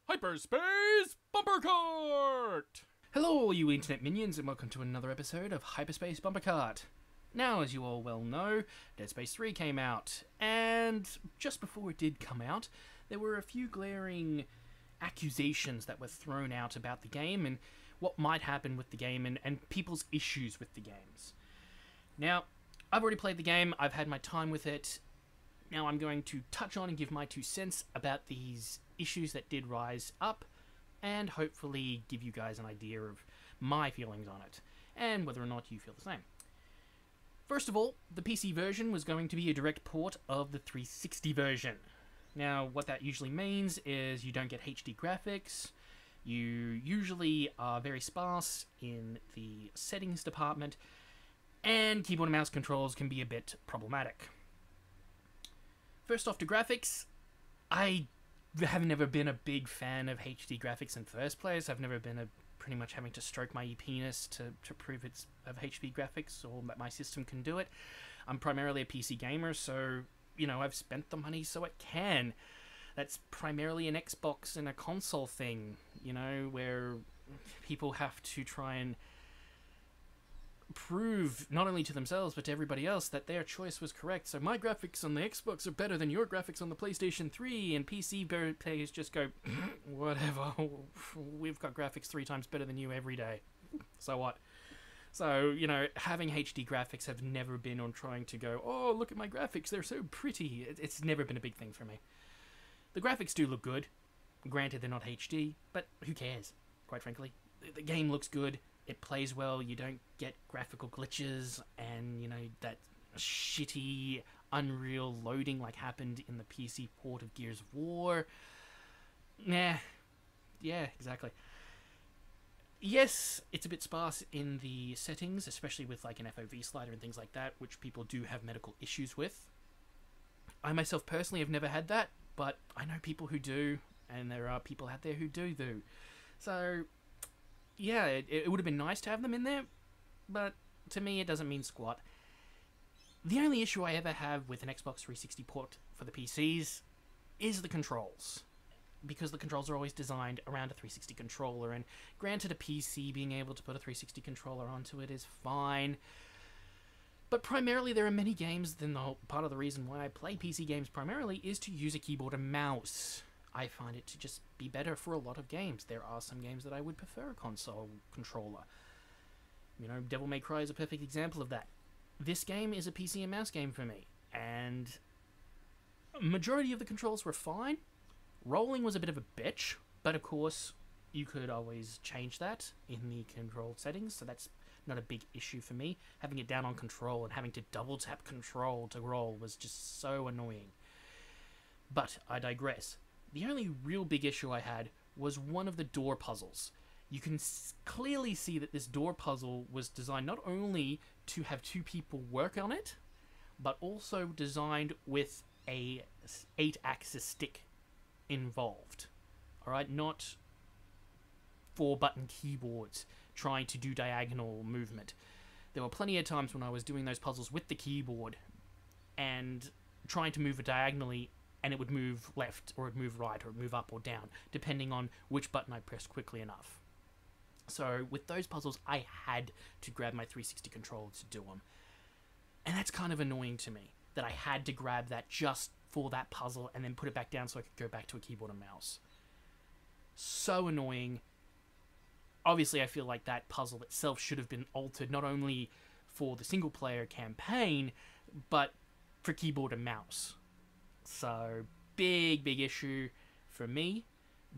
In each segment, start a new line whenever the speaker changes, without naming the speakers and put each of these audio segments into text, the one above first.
Hyperspace Bumper Cart! Hello, you internet minions, and welcome to another episode of Hyperspace Bumper Cart. Now, as you all well know, Dead Space 3 came out, and just before it did come out, there were a few glaring accusations that were thrown out about the game and what might happen with the game and people's issues with the games. Now, I've already played the game, I've had my time with it. Now I'm going to touch on and give my 2 cents about these issues that did rise up, and hopefully give you guys an idea of my feelings on it, and whether or not you feel the same. First of all, the PC version was going to be a direct port of the 360 version. Now, what that usually means is you don't get HD graphics, you usually are very sparse in the settings department, and keyboard and mouse controls can be a bit problematic. First off to graphics, I have never been a big fan of HD graphics in the first place. I've never been pretty much having to stroke my penis to prove it's of HD graphics or that my system can do it. I'm primarily a PC gamer, so, you know, I've spent the money so it can. That's primarily an Xbox and a console thing, you know, where people have to try and prove, not only to themselves, but to everybody else, that their choice was correct. So my graphics on the Xbox are better than your graphics on the PlayStation 3, and PC players just go, whatever, we've got graphics 3 times better than you every day. So what? So, you know, having HD graphics have never been on trying to go, oh, look at my graphics, they're so pretty. It's never been a big thing for me. The graphics do look good. Granted, they're not HD, but who cares, quite frankly. The game looks good. It plays well, you don't get graphical glitches, and, you know, that shitty Unreal loading like happened in the PC port of Gears of War. Nah. Yeah, exactly. Yes, it's a bit sparse in the settings, especially with like an FOV slider and things like that, which people do have medical issues with. I myself personally have never had that, but I know people who do, and there are people out there who do. So yeah, it would have been nice to have them in there, but to me it doesn't mean squat. The only issue I ever have with an Xbox 360 port for the PCs is the controls, because the controls are always designed around a 360 controller, and granted, a PC being able to put a 360 controller onto it is fine, but primarily there are many games, then the whole part of the reason why I play PC games primarily is to use a keyboard and mouse. I find it to just be better for a lot of games. There are some games that I would prefer a console controller. You know, Devil May Cry is a perfect example of that. This game is a PC and mouse game for me, and a majority of the controls were fine. Rolling was a bit of a bitch, but of course, you could always change that in the control settings, so that's not a big issue for me. Having it down on control and having to double tap control to roll was just so annoying. But I digress. The only real big issue I had was one of the door puzzles. You can clearly see that this door puzzle was designed not only to have 2 people work on it, but also designed with a 8-axis stick involved. Alright, not 4-button keyboards trying to do diagonal movement. There were plenty of times when I was doing those puzzles with the keyboard and trying to move it diagonally, and it would move left, or it would move right, or it would move up or down, depending on which button I pressed quickly enough. So with those puzzles, I had to grab my 360 controller to do them. And that's kind of annoying to me, that I had to grab that just for that puzzle and then put it back down so I could go back to a keyboard and mouse. So annoying. Obviously, I feel like that puzzle itself should have been altered, not only for the single-player campaign, but for keyboard and mouse. So, big issue for me,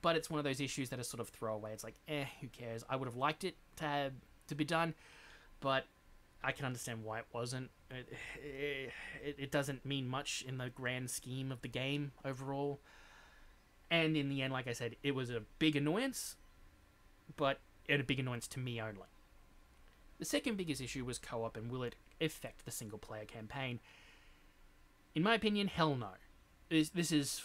but it's one of those issues that is sort of throwaway. It's like, who cares? I would have liked it to be done, but I can understand why it wasn't. It doesn't mean much in the grand scheme of the game overall. And in the end, like I said, it was a big annoyance, but a big annoyance to me only. The second biggest issue was co-op, and will it affect the single-player campaign? In my opinion, hell no. This is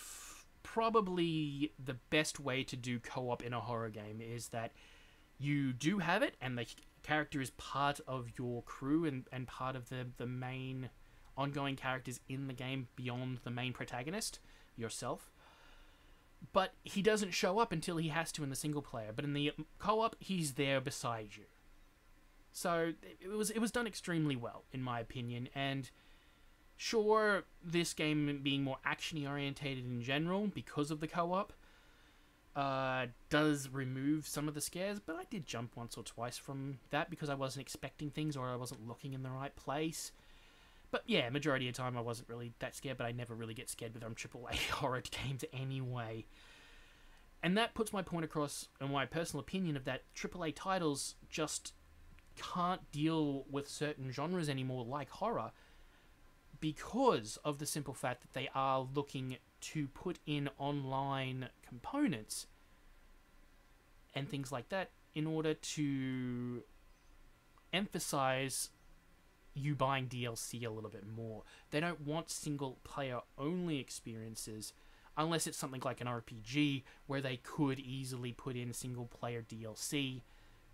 probably the best way to do co-op in a horror game, is that you do have it, and the character is part of your crew and part of the main ongoing characters in the game beyond the main protagonist, yourself. but he doesn't show up until he has to in the single player. But in the co-op, he's there beside you. So it was done extremely well, in my opinion. And sure, this game being more actiony orientated in general because of the co-op does remove some of the scares, but I did jump once or twice from that because I wasn't expecting things or I wasn't looking in the right place. But yeah, majority of the time I wasn't really that scared, but I never really get scared with AAA horror games anyway. And that puts my point across and my personal opinion of that AAA titles just can't deal with certain genres anymore, like horror, because of the simple fact that they are looking to put in online components and things like that in order to emphasize you buying DLC a little bit more. They don't want single player only experiences unless it's something like an RPG where they could easily put in single player DLC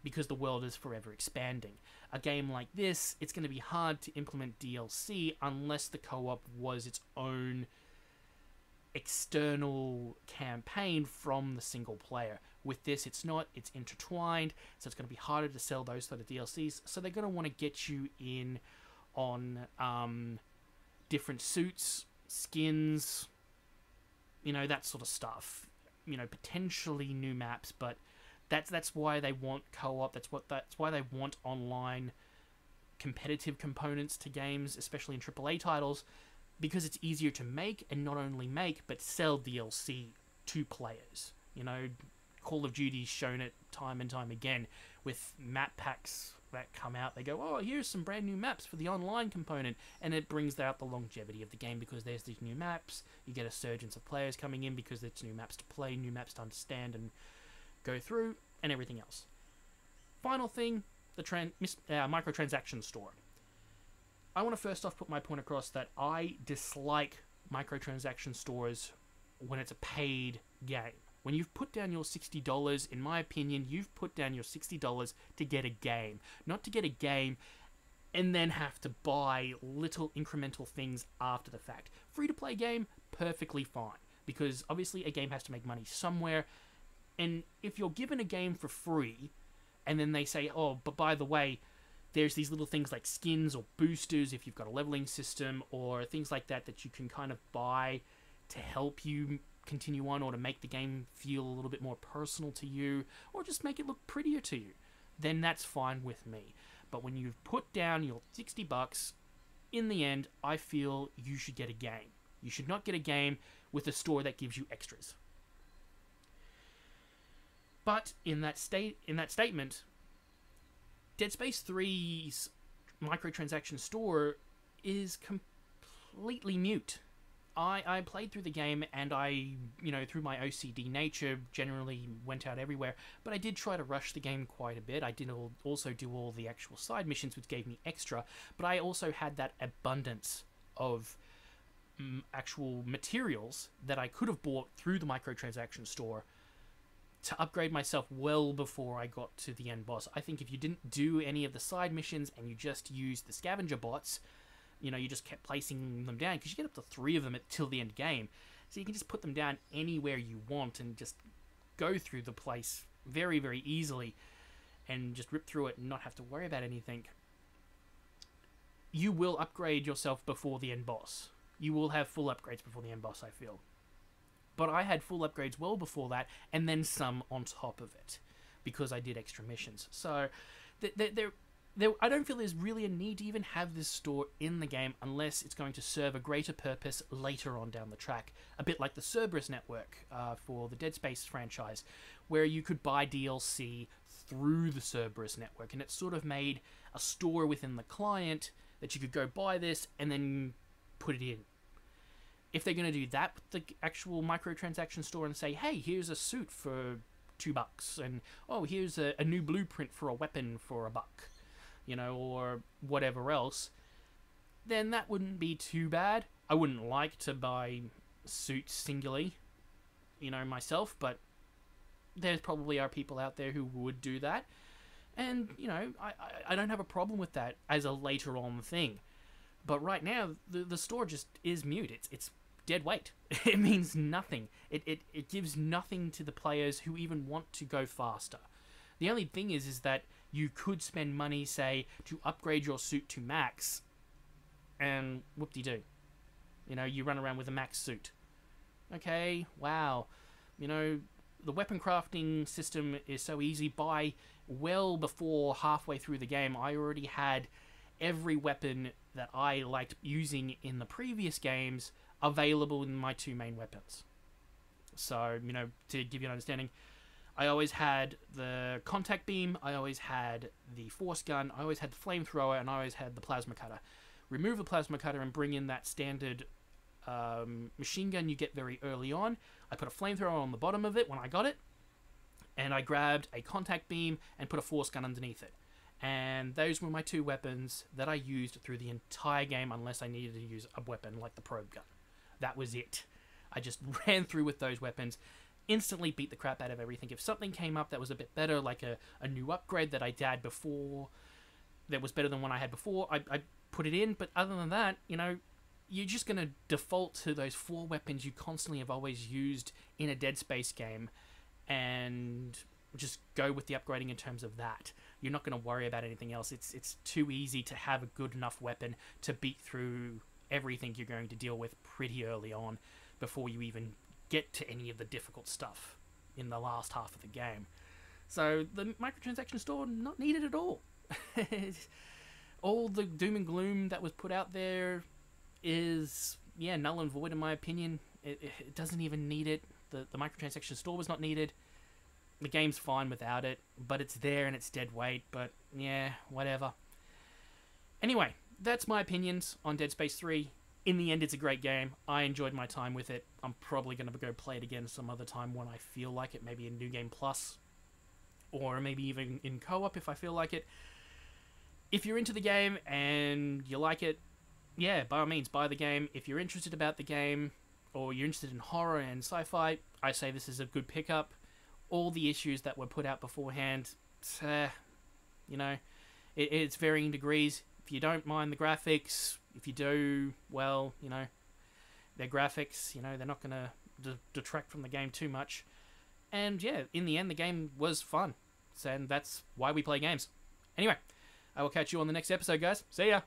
because the world is forever expanding. A game like this, it's going to be hard to implement DLC unless the co-op was its own external campaign from the single player. With this, it's not. It's intertwined, so it's going to be harder to sell those sort of DLCs. So they're going to want to get you in on different suits, skins, that sort of stuff. Potentially new maps, but that's why they want co-op. That's why they want online competitive components to games, especially in AAA titles, because it's easier to make, and not only make, but sell DLC to players. Call of Duty's shown it time and time again with map packs that come out. They go, oh, here's some brand new maps for the online component, and it brings out the longevity of the game because there's these new maps. You get a surge of players coming in because it's new maps to play, new maps to understand and go through, and everything else. Final thing, the microtransaction store. I want to first off put my point across that I dislike microtransaction stores when it's a paid game. When you've put down your $60, in my opinion, you've put down your $60 to get a game. Not to get a game and then have to buy little incremental things after the fact. Free-to-play game, perfectly fine. Because obviously a game has to make money somewhere. And if you're given a game for free, and then they say, oh, but by the way, there's these little things like skins or boosters if you've got a leveling system, or things like that that you can kind of buy to help you continue on, or to make the game feel a little bit more personal to you, or just make it look prettier to you, then that's fine with me. But when you've put down your $60, in the end, I feel you should get a game. You should not get a game with a store that gives you extras. But in that statement, Dead Space 3's microtransaction store is completely mute. I played through the game, and I, through my OCD nature, generally went out everywhere, but I did try to rush the game quite a bit. I did also do all the actual side missions, which gave me extra, but I also had that abundance of actual materials that I could have bought through the microtransaction store to upgrade myself well before I got to the end boss. I think if you didn't do any of the side missions and you just used the scavenger bots, you just kept placing them down, because you get up to 3 of them till the end game. So you can just put them down anywhere you want and just go through the place very, very easily and just rip through it and not have to worry about anything. You will upgrade yourself before the end boss. You will have full upgrades before the end boss, I feel. But I had full upgrades well before that, and then some on top of it, because I did extra missions. So I don't feel there's really a need to even have this store in the game unless it's going to serve a greater purpose later on down the track. A bit like the Cerberus network for the Dead Space franchise, where you could buy DLC through the Cerberus network, and it sort of made a store within the client that you could go buy this and then put it in. If they're going to do that with the actual microtransaction store and say, hey, here's a suit for $2, and oh, here's a new blueprint for a weapon for $1, or whatever else, then that wouldn't be too bad. I wouldn't like to buy suits singly, myself, but there probably are people out there who would do that. And, I don't have a problem with that as a later on thing. But right now, the store just is mute. It's dead weight. It means nothing. It gives nothing to the players who even want to go faster. The only thing is that you could spend money, say, to upgrade your suit to max, and whoop-de-doo. You know, you run around with a max suit. Okay, wow. You know, the weapon crafting system is so easy. By well before halfway through the game, I already had every weapon that I liked using in the previous games available in my two main weapons. So, you know, to give you an understanding, I always had the contact beam, I always had the force gun, I always had the flamethrower, and I always had the plasma cutter. Remove the plasma cutter and bring in that standard machine gun you get very early on. I put a flamethrower on the bottom of it when I got it, and I grabbed a contact beam and put a force gun underneath it. And those were my two weapons that I used through the entire game, unless I needed to use a weapon like the probe gun. That was it. I just ran through with those weapons, instantly beat the crap out of everything. If something came up that was a bit better, like a new upgrade that I had before, that was better than one I had before, I put it in. But other than that, you know, you're just going to default to those 4 weapons you constantly have always used in a Dead Space game, and just go with the upgrading in terms of that. You're not going to worry about anything else. It's too easy to have a good enough weapon to beat through everything you're going to deal with pretty early on before you even get to any of the difficult stuff in the last half of the game. So the microtransaction store, not needed at all. All the doom and gloom that was put out there is, yeah, null and void in my opinion. It doesn't even need it. The microtransaction store was not needed. The game's fine without it, but it's there and it's dead weight, but yeah, whatever. Anyway, that's my opinions on Dead Space 3. In the end, it's a great game. I enjoyed my time with it. I'm probably going to go play it again some other time when I feel like it, maybe in New Game Plus, or maybe even in co-op if I feel like it. If you're into the game and you like it, yeah, by all means, buy the game. If you're interested about the game, or you're interested in horror and sci-fi, I say this is a good pickup. All the issues that were put out beforehand, you know, it's varying degrees. If you don't mind the graphics, if you do, well, you know, their graphics, you know, they're not going to detract from the game too much. And yeah, in the end, the game was fun. And that's why we play games. Anyway, I will catch you on the next episode, guys. See ya!